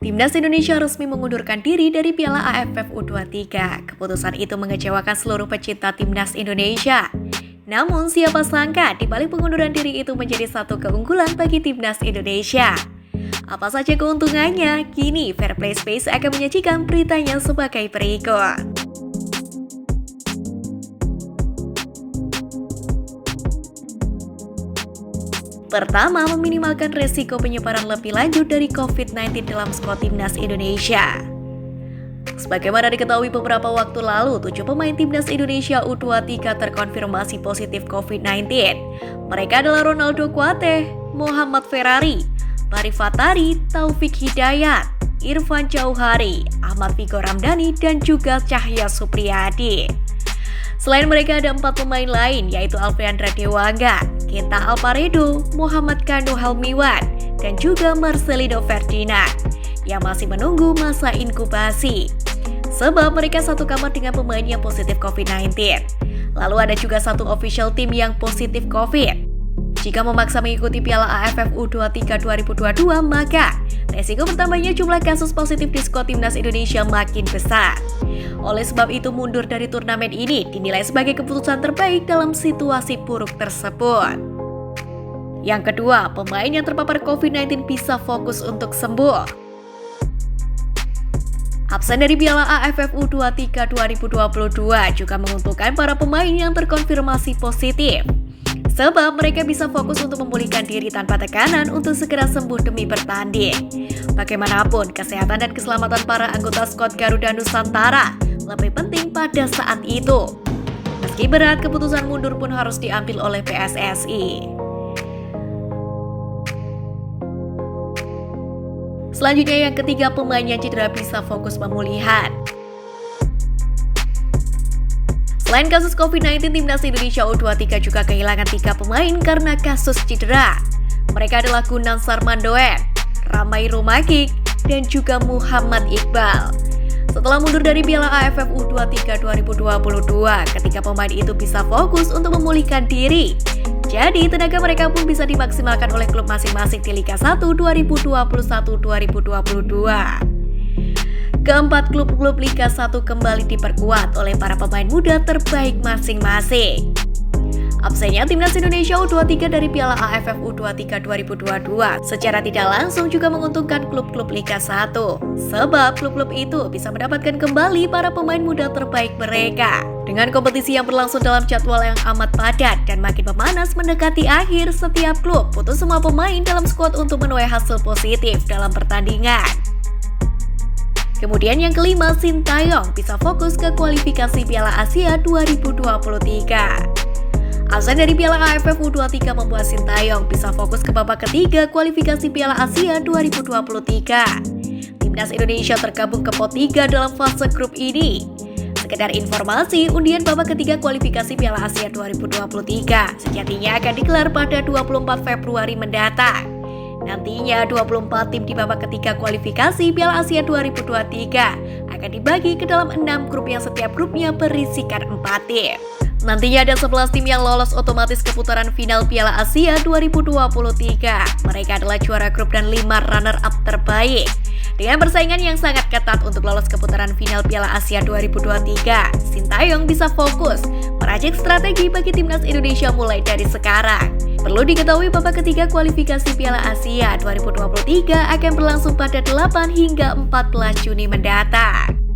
Timnas Indonesia resmi mengundurkan diri dari Piala AFF U23. Keputusan itu mengecewakan seluruh pecinta Timnas Indonesia. Namun siapa sangka di balik pengunduran diri itu menjadi satu keunggulan bagi Timnas Indonesia. Apa saja keuntungannya? Kini Fair Play Space akan menyajikan beritanya sebagai berikut. Pertama, meminimalkan resiko penyebaran lebih lanjut dari COVID-19 dalam skuad Timnas Indonesia. Sebagaimana diketahui beberapa waktu lalu, 7 pemain Timnas Indonesia U23 terkonfirmasi positif COVID-19. Mereka adalah Ronaldo Kuateh, Muhammad Ferrari, Bari Fatari, Taufik Hidayat, Irfan Jauhari, Ahmad Vigo Ramdhani, dan juga Cahya Supriyadi. Selain mereka ada 4 pemain lain yaitu Alfreandra Dewangga, Genta Alparedo, Muhammad Kanu Helmiwan, dan juga Marcelino Ferdinand yang masih menunggu masa inkubasi. Sebab mereka satu kamar dengan pemain yang positif COVID-19. Lalu ada juga satu official team yang positif COVID. Jika memaksa mengikuti Piala AFF U23 2022, maka resiko bertambahnya jumlah kasus positif di skuad Timnas Indonesia makin besar. Oleh sebab itu, mundur dari turnamen ini dinilai sebagai keputusan terbaik dalam situasi buruk tersebut. Yang kedua, pemain yang terpapar COVID-19 bisa fokus untuk sembuh. Absen dari Piala AFF U23 2022 juga menguntungkan para pemain yang terkonfirmasi positif. Sebab mereka bisa fokus untuk memulihkan diri tanpa tekanan untuk segera sembuh demi bertanding. Bagaimanapun, kesehatan dan keselamatan para anggota skuad Garuda Nusantara lebih penting pada saat itu. Meski berat, keputusan mundur pun harus diambil oleh PSSI. Selanjutnya yang ketiga, pemain yang cedera bisa fokus pemulihan. Selain kasus COVID-19, Timnas Indonesia U23 juga kehilangan 3 pemain karena kasus cedera. Mereka adalah Gunan Sarmandoen, Ramai Rumagik, dan juga Muhammad Iqbal. Setelah mundur dari Piala AFF U23 2022, ketika pemain itu bisa fokus untuk memulihkan diri. Jadi, tenaga mereka pun bisa dimaksimalkan oleh klub masing-masing di Liga 1 2021-2022. Keempat klub-klub Liga 1 kembali diperkuat oleh para pemain muda terbaik masing-masing. Absennya Timnas Indonesia U23 dari Piala AFF U23 2022 secara tidak langsung juga menguntungkan klub-klub Liga 1. Sebab klub-klub itu bisa mendapatkan kembali para pemain muda terbaik mereka. Dengan kompetisi yang berlangsung dalam jadwal yang amat padat dan makin memanas mendekati akhir, setiap klub butuh semua pemain dalam skuad untuk menuai hasil positif dalam pertandingan. Kemudian yang kelima, Sintayong bisa fokus ke kualifikasi Piala Asia 2023. Absen dari Piala AFF U23 membuat Sintayong bisa fokus ke babak ketiga kualifikasi Piala Asia 2023. Timnas Indonesia tergabung ke pot 3 dalam fase grup ini. Sekedar informasi, undian babak ketiga kualifikasi Piala Asia 2023 sejatinya akan digelar pada 24 Februari mendatang. Nantinya 24 tim di babak ketiga kualifikasi Piala Asia 2023 akan dibagi ke dalam 6 grup yang setiap grupnya berisikan 4 tim. Nantinya ada 11 tim yang lolos otomatis ke putaran final Piala Asia 2023. Mereka adalah juara grup dan 5 runner-up terbaik. Dengan persaingan yang sangat ketat untuk lolos ke putaran final Piala Asia 2023, Sintayong bisa fokus meracik strategi bagi Timnas Indonesia mulai dari sekarang. Perlu diketahui babak ketiga kualifikasi Piala Asia 2023 akan berlangsung pada 8 hingga 14 Juni mendatang.